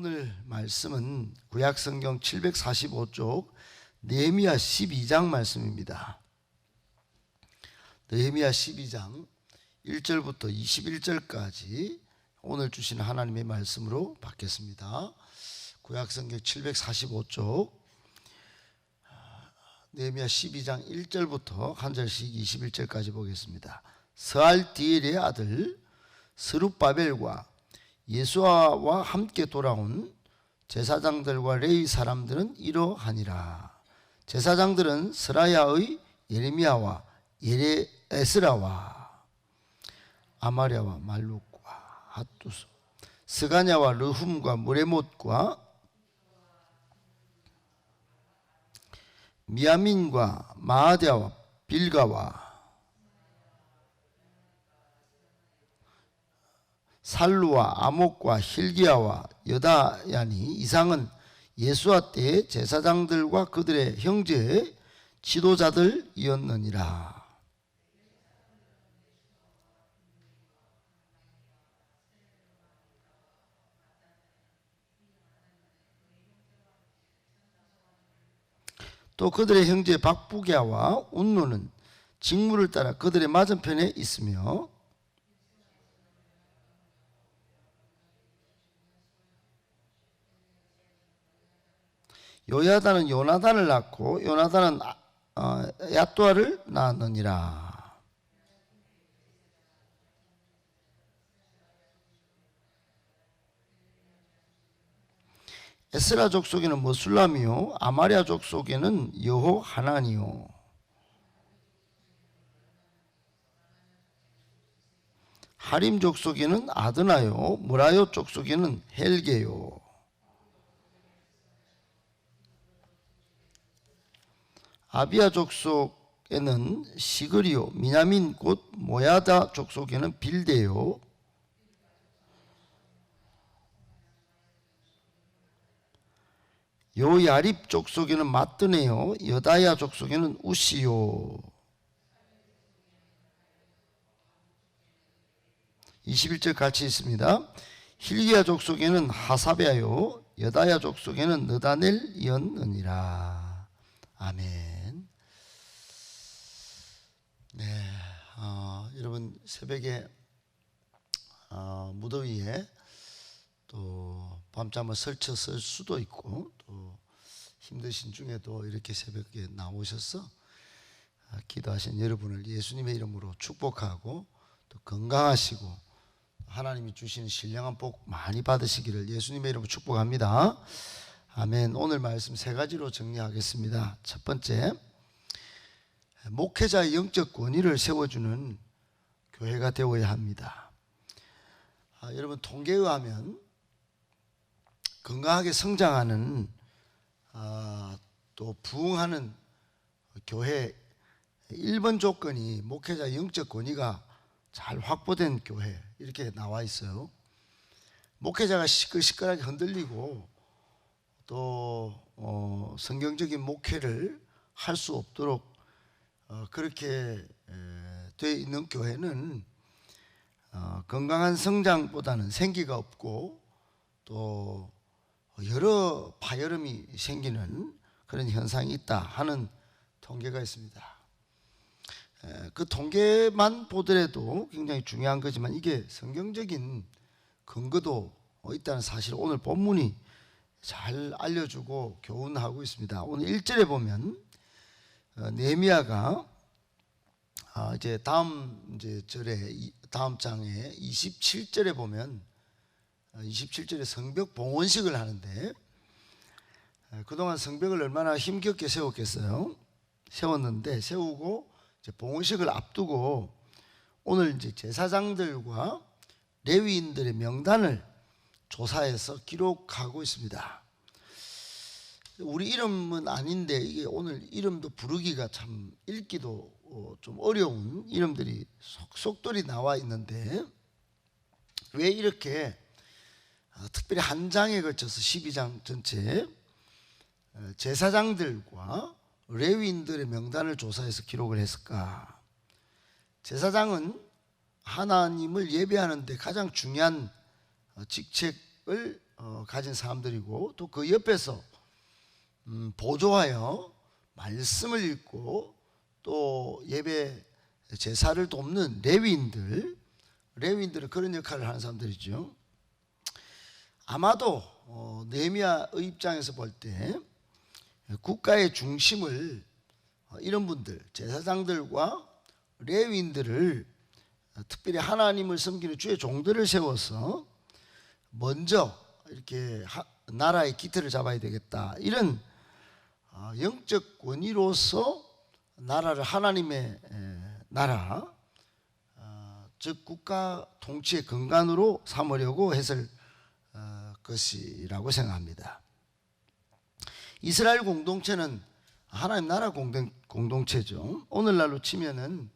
오늘 말씀은 구약성경 745쪽 느헤미야 12장 말씀입니다. 느헤미야 12장 1절부터 21절까지 오늘 주신 하나님의 말씀으로 받겠습니다. 구약성경 745쪽 느헤미야 12장 1절부터 한 절씩 21절까지 보겠습니다. 스알디엘의 아들 스룹바벨과 예수아와 함께 돌아온 제사장들과 레위 사람들은 이러하니라. 제사장들은 스라야의 예레미야와 에스라와 아마랴와 말룩과 핫두스, 스가냐와 르훔과 무레못과 미야민과 마아디아와 빌가와 살루와 아목과 힐기야와 여다야니 이상은 예수아 때의 제사장들과 그들의 형제의 지도자들이었느니라. 또 그들의 형제 박부갸와 운노는 직무를 따라 그들의 맞은편에 있으며 요야다는 요나단을 낳고 요나단은 야뚜아를 낳았느니라. 에스라 족속에는 머술람이요 아마랴 족속에는 여호하나니요 하림 족속에는 아드나요 무라요 족속에는 헬게요 아비야 족속에는 시그리요 미냐민 곧 모야다 족속에는 빌데요 요야립 족속에는 마뜨네요 여다야 족속에는 우시요 21절 같이 있습니다. 힐기야 족속에는 하사베요 여다야 족속에는 느다넬이었느니라. 아멘. 네, 여러분 새벽에 무더위에 또 밤잠을 설쳐 쓸 수도 있고 또 힘드신 중에도 이렇게 새벽에 나오셔서 기도하신 여러분을 예수님의 이름으로 축복하고 또 건강하시고 하나님이 주시는 신령한 복 많이 받으시기를 예수님의 이름으로 축복합니다. 아멘. 오늘 말씀 세 가지로 정리하겠습니다. 첫 번째, 목회자의 영적 권위를 세워주는 교회가 되어야 합니다. 여러분 통계에 의하면 건강하게 성장하는 또 부흥하는 교회 1번 조건이 목회자의 영적 권위가 잘 확보된 교회 이렇게 나와 있어요. 목회자가 시끌시끌하게 흔들리고 또 성경적인 목회를 할 수 없도록 그렇게 되어 있는 교회는 건강한 성장보다는 생기가 없고 또 여러 파열음이 생기는 그런 현상이 있다 하는 통계가 있습니다. 그 통계만 보더라도 굉장히 중요한 거지만 이게 성경적인 근거도 있다는 사실 오늘 본문이 잘 알려주고 교훈하고 있습니다. 오늘 1절에 보면 느헤미야가 이제 다음 장에 27절에 보면 27절에 성벽 봉헌식을 하는데 그동안 성벽을 얼마나 힘겹게 세웠겠어요. 세우고 이제 봉헌식을 앞두고 오늘 이제 제사장들과 레위인들의 명단을 조사해서 기록하고 있습니다. 우리 이름은 아닌데 이게 오늘 이름도 부르기가 참 읽기도 좀 어려운 이름들이 속속들이 나와 있는데 왜 이렇게 특별히 한 장에 걸쳐서 12장 전체 제사장들과 레위인들의 명단을 조사해서 기록을 했을까? 제사장은 하나님을 예배하는 데 가장 중요한 직책을 가진 사람들이고 또 그 옆에서 보조하여 말씀을 읽고 또 예배 제사를 돕는 레위인들은 그런 역할을 하는 사람들이죠. 아마도 느헤미야의 입장에서 볼 때 국가의 중심을 이런 분들, 제사장들과 레위인들을, 특별히 하나님을 섬기는 주의 종들을 세워서 먼저 이렇게 나라의 기틀을 잡아야 되겠다, 이런 영적 권위로서 나라를 하나님의 나라, 즉 국가 통치의 근간으로 삼으려고 했을 것이라고 생각합니다. 이스라엘 공동체는 하나님 나라 공동체죠. 오늘날로 치면은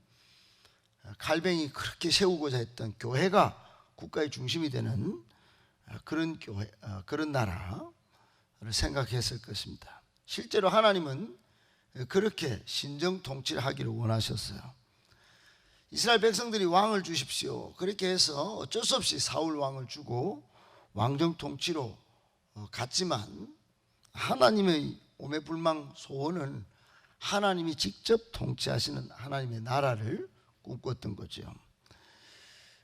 칼뱅이 그렇게 세우고자 했던 교회가 국가의 중심이 되는 그런 교회, 그런 나라를 생각했을 것입니다. 실제로 하나님은 그렇게 신정 통치를 하기를 원하셨어요. 이스라엘 백성들이 왕을 주십시오, 그렇게 해서 어쩔 수 없이 사울 왕을 주고 왕정 통치로 갔지만, 하나님의 오매불망 소원은 하나님이 직접 통치하시는 하나님의 나라를 꿈꿨던 거죠.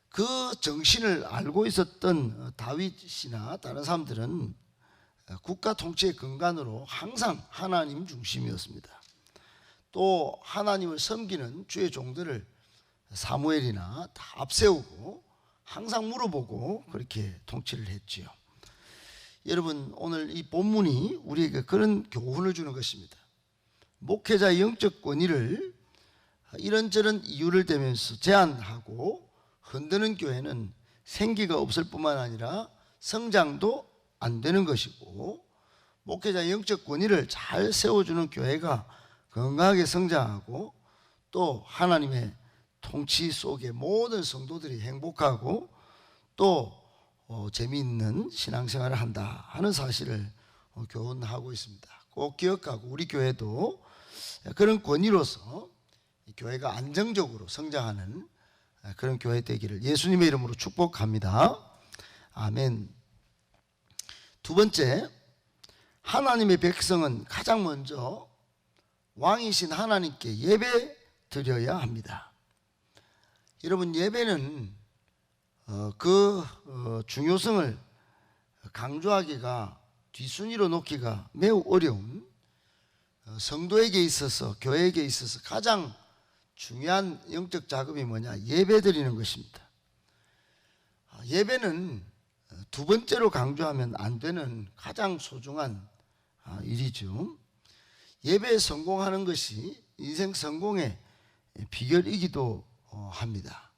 그 정신을 알고 있었던 다윗이나 다른 사람들은 국가 통치의 근간으로 항상 하나님 중심이었습니다. 또 하나님을 섬기는 주의 종들을 사무엘이나 다 앞세우고 항상 물어보고 그렇게 통치를 했지요. 여러분, 오늘 이 본문이 우리에게 그런 교훈을 주는 것입니다. 목회자의 영적 권위를 이런저런 이유를 대면서 제한하고 흔드는 교회는 생기가 없을 뿐만 아니라 성장도 안 되는 것이고, 목회자의 영적 권위를 잘 세워주는 교회가 건강하게 성장하고 또 하나님의 통치 속에 모든 성도들이 행복하고 또 재미있는 신앙생활을 한다 하는 사실을 교훈하고 있습니다. 꼭 기억하고 우리 교회도 그런 권위로서 교회가 안정적으로 성장하는 그런 교회 되기를 예수님의 이름으로 축복합니다. 아멘. 두 번째, 하나님의 백성은 가장 먼저 왕이신 하나님께 예배 드려야 합니다. 여러분, 예배는 그 중요성을 강조하기가, 뒷순위로 놓기가 매우 어려운, 성도에게 있어서, 교회에게 있어서 가장 중요한 영적 작업이 뭐냐? 예배 드리는 것입니다. 예배는 두 번째로 강조하면 안 되는 가장 소중한 일이죠. 예배에 성공하는 것이 인생 성공의 비결이기도 합니다.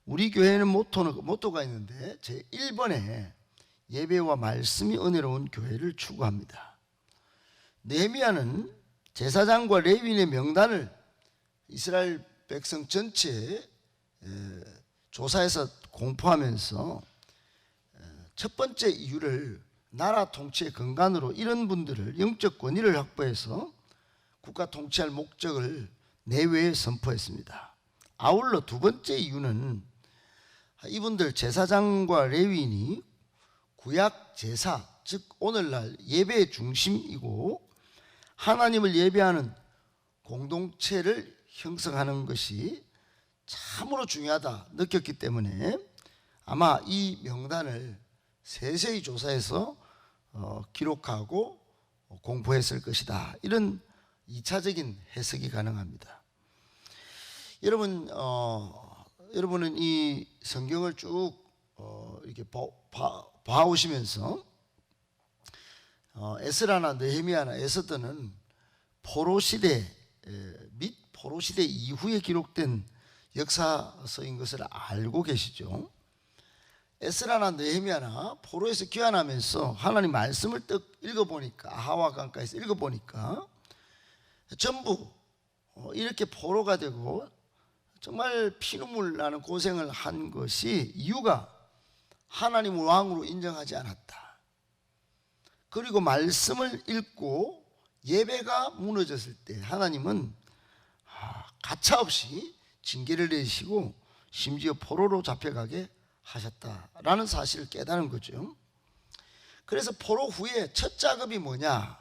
우리 교회는 모토가 있는데 제 1번에 예배와 말씀이 은혜로운 교회를 추구합니다. 느헤미야는 제사장과 레위인의 명단을 이스라엘 백성 전체에 조사해서 공포하면서 첫 번째 이유를 나라 통치의 근간으로 이런 분들을 영적 권위를 확보해서 국가 통치할 목적을 내외에 선포했습니다. 아울러 두 번째 이유는 이분들 제사장과 레위인이 구약 제사, 즉 오늘날 예배의 중심이고 하나님을 예배하는 공동체를 형성하는 것이 참으로 중요하다 느꼈기 때문에 아마 이 명단을 세세히 조사해서 기록하고 공포했을 것이다, 이런 2차적인 해석이 가능합니다. 여러분은 이 성경을 쭉 이렇게 봐오시면서 에스라나 느헤미야나 에스더는 포로 시대 및 포로 시대 이후에 기록된 역사서인 것을 알고 계시죠? 에스라나 느헤미야나 포로에서 귀환하면서 하나님 말씀을 딱 읽어보니까, 아하와 강가에서 읽어보니까 전부 이렇게 포로가 되고 정말 피눈물 나는 고생을 한 것이 이유가 하나님을 왕으로 인정하지 않았다. 그리고 말씀을 읽고 예배가 무너졌을 때 하나님은 가차없이 징계를 내리시고 심지어 포로로 잡혀가게 하셨다라는 사실을 깨달은 거죠. 그래서 포로 후에 첫 작업이 뭐냐?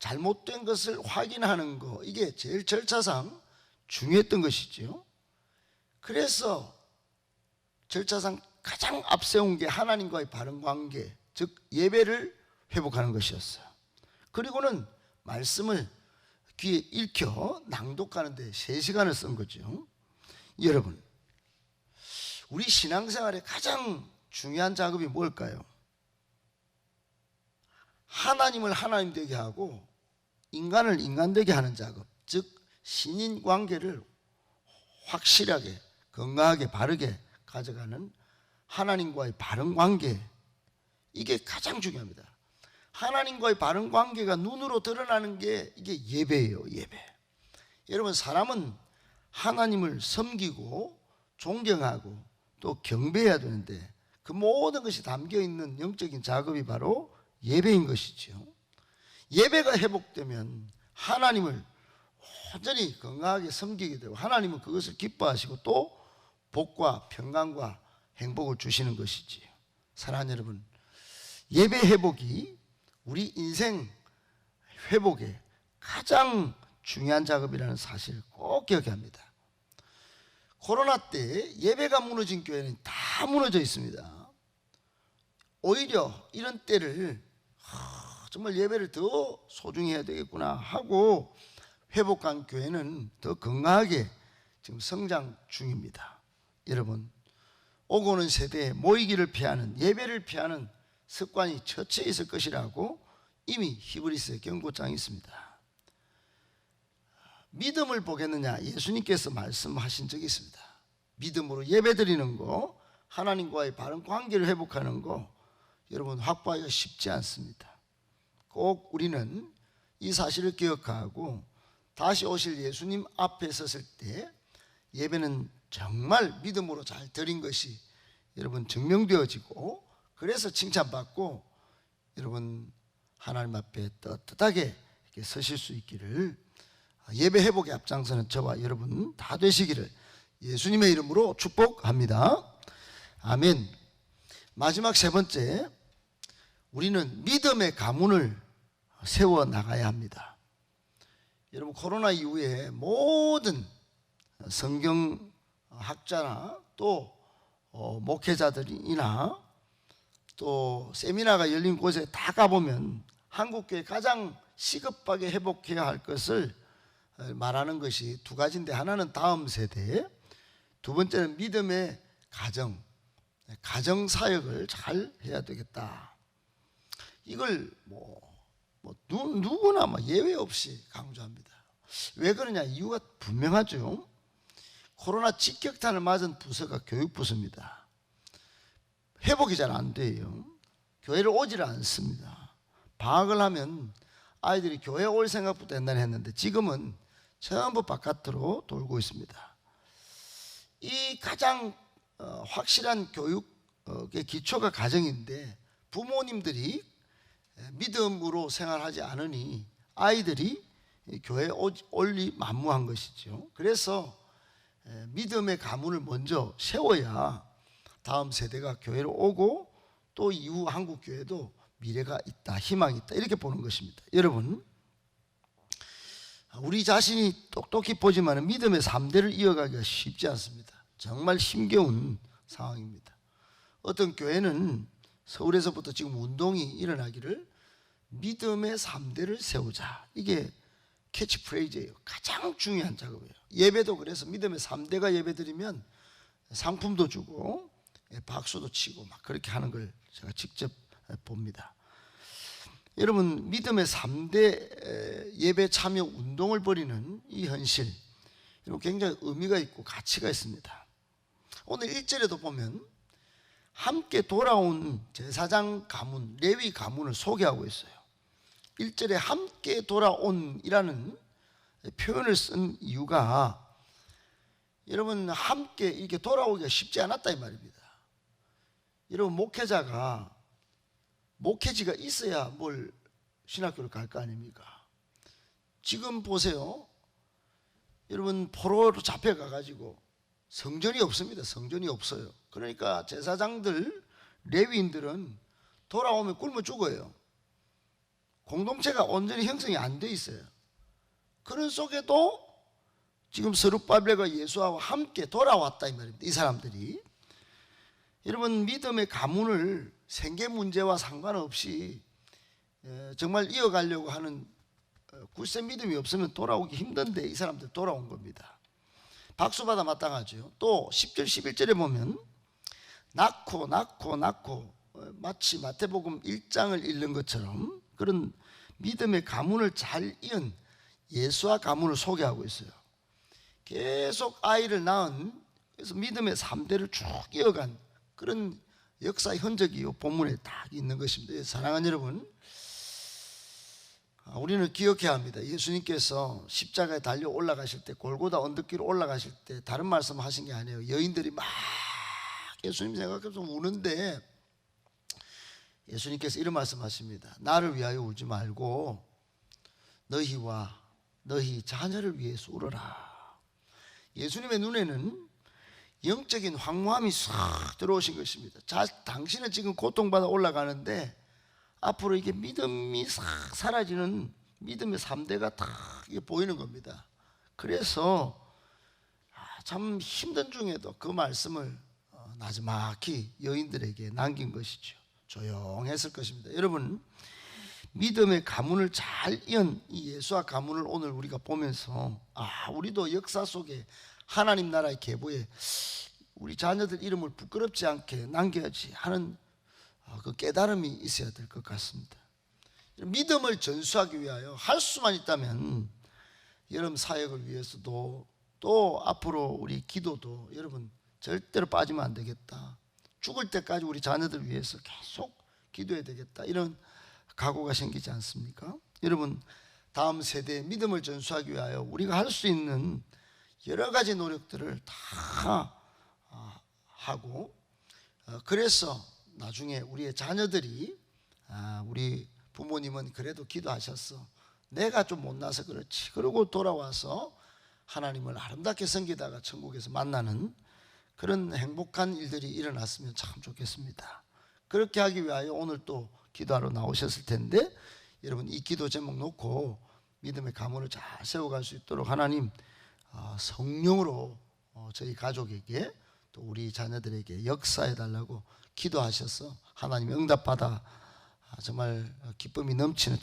잘못된 것을 확인하는 거. 이게 제일 절차상 중요했던 것이죠. 그래서 절차상 가장 앞세운 게 하나님과의 바른 관계, 즉 예배를 회복하는 것이었어요. 그리고는 말씀을 귀에 읽혀 낭독하는데 3시간을 쓴 거죠. 여러분, 우리 신앙생활에 가장 중요한 작업이 뭘까요? 하나님을 하나님 되게 하고 인간을 인간 되게 하는 작업, 즉 신인 관계를 확실하게, 건강하게, 바르게 가져가는 하나님과의 바른 관계, 이게 가장 중요합니다. 하나님과의 바른 관계가 눈으로 드러나는 게 이게 예배예요. 예배. 여러분, 사람은 하나님을 섬기고 존경하고 또 경배해야 되는데 그 모든 것이 담겨있는 영적인 작업이 바로 예배인 것이죠. 예배가 회복되면 하나님을 온전히 건강하게 섬기게 되고 하나님은 그것을 기뻐하시고 또 복과 평강과 행복을 주시는 것이지요. 사랑하는 여러분, 예배 회복이 우리 인생 회복에 가장 중요한 작업이라는 사실을 꼭 기억해야 합니다. 코로나 때 예배가 무너진 교회는 다 무너져 있습니다. 오히려 이런 때를 정말 예배를 더 소중히 해야 되겠구나 하고 회복한 교회는 더 건강하게 지금 성장 중입니다. 여러분, 오고 오는 세대에 모이기를 피하는, 예배를 피하는 습관이 처치해 있을 것이라고 이미 히브리서에 경고장이 있습니다. 믿음을 보겠느냐, 예수님께서 말씀하신 적이 있습니다. 믿음으로 예배드리는 거, 하나님과의 바른 관계를 회복하는 거, 여러분 확보하기가 쉽지 않습니다. 꼭 우리는 이 사실을 기억하고 다시 오실 예수님 앞에 섰을 때 예배는 정말 믿음으로 잘 드린 것이 여러분 증명되어지고, 그래서 칭찬받고 여러분 하나님 앞에 떳떳하게 이렇게 서실 수 있기를, 예배 회복의 앞장서는 저와 여러분 다 되시기를 예수님의 이름으로 축복합니다. 아멘. 마지막 3번째, 우리는 믿음의 가문을 세워 나가야 합니다. 여러분, 코로나 이후에 모든 성경학자나 또 목회자들이나 또 세미나가 열린 곳에 다 가보면 한국교회 가장 시급하게 회복해야 할 것을 말하는 것이 2가지인데, 하나는 다음 세대, 2번째는 믿음의 가정사역을 잘 해야 되겠다. 이걸 누구나 예외 없이 강조합니다. 왜 그러냐? 이유가 분명하죠. 코로나 직격탄을 맞은 부서가 교육부서입니다. 회복이 잘 안 돼요. 교회를 오지를 않습니다. 방학을 하면 아이들이 교회 올 생각부터 옛날에 했는데 지금은 전부 바깥으로 돌고 있습니다. 이 가장 확실한 교육의 기초가 가정인데, 부모님들이 믿음으로 생활하지 않으니 아이들이 교회에 올리 만무한 것이죠. 그래서 믿음의 가문을 먼저 세워야 다음 세대가 교회로 오고 또 이후 한국교회도 미래가 있다, 희망이 있다, 이렇게 보는 것입니다. 여러분, 우리 자신이 똑똑히 보지만 믿음의 3대를 이어가기가 쉽지 않습니다. 정말 힘겨운 상황입니다. 어떤 교회는 서울에서부터 지금 운동이 일어나기를 믿음의 3대를 세우자, 이게 캐치프레이즈예요. 가장 중요한 작업이에요. 예배도 그래서 믿음의 3대가 예배드리면 상품도 주고 박수도 치고 막 그렇게 하는 걸 제가 직접 봅니다. 여러분, 믿음의 3대 예배 참여 운동을 벌이는 이 현실, 굉장히 의미가 있고 가치가 있습니다. 오늘 1절에도 보면 함께 돌아온 제사장 가문, 레위 가문을 소개하고 있어요. 1절에 함께 돌아온이라는 표현을 쓴 이유가, 여러분, 함께 이렇게 돌아오기가 쉽지 않았다 이 말입니다. 여러분, 목회지가 있어야 뭘 신학교를 갈 거 아닙니까? 지금 보세요. 여러분, 포로로 잡혀가가지고 성전이 없습니다. 성전이 없어요. 그러니까 제사장들, 레위인들은 돌아오면 굶어 죽어요. 공동체가 온전히 형성이 안 돼 있어요. 그런 속에도 지금 스룹바벨과 예수와 함께 돌아왔다 이 말입니다. 이 사람들이. 여러분, 믿음의 가문을 생계 문제와 상관없이 정말 이어가려고 하는 굳센 믿음이 없으면 돌아오기 힘든데 이 사람들 돌아온 겁니다. 박수받아 마땅하죠. 또 10절 11절에 보면 낳고 마치 마태복음 1장을 읽는 것처럼 그런 믿음의 가문을 잘 이은 예수와 가문을 소개하고 있어요. 계속 아이를 낳은, 그래서 믿음의 3대를 쭉 이어간 그런 역사 흔적이 본문에 딱 있는 것입니다. 사랑하는 여러분, 우리는 기억해야 합니다. 예수님께서 십자가에 달려 올라가실 때, 골고다 언덕길로 올라가실 때 다른 말씀 하신 게 아니에요. 여인들이 막 예수님 생각해서 우는데 예수님께서 이런 말씀하십니다. 나를 위하여 울지 말고 너희와 너희 자녀를 위해서 울어라. 예수님의 눈에는 영적인 황무함이 싹 들어오신 것입니다. 당신은 지금 고통받아 올라가는데 앞으로 이게 믿음이 싹 사라지는 믿음의 3대가 다 보이는 겁니다. 그래서 참 힘든 중에도 그 말씀을 나지막히 여인들에게 남긴 것이죠. 조용했을 것입니다. 여러분, 믿음의 가문을 잘 이은 이 예수와 가문을 오늘 우리가 보면서 우리도 역사 속에 하나님 나라의 계보에 우리 자녀들 이름을 부끄럽지 않게 남겨야지 하는 그 깨달음이 있어야 될 것 같습니다. 믿음을 전수하기 위하여 할 수만 있다면 여러분 사역을 위해서도 또 앞으로 우리 기도도 여러분 절대로 빠지면 안 되겠다. 죽을 때까지 우리 자녀들 위해서 계속 기도해야 되겠다. 이런 각오가 생기지 않습니까? 여러분, 다음 세대의 믿음을 전수하기 위하여 우리가 할 수 있는 여러 가지 노력들을 다 하고 그래서 나중에 우리의 자녀들이 우리 부모님은 그래도 기도하셨어. 내가 좀 못나서 그렇지. 그러고 돌아와서 하나님을 아름답게 섬기다가 천국에서 만나는 그런 행복한 일들이 일어났으면 참 좋겠습니다. 그렇게 하기 위하여 오늘 또 기도하러 나오셨을 텐데 여러분 이 기도 제목 놓고 믿음의 가문을 잘 세워갈 수 있도록 하나님 성령으로 저희 가족에게 또 우리 자녀들에게 역사해 달라고 기도하셔서 하나님 응답받아 정말 기쁨이 넘치는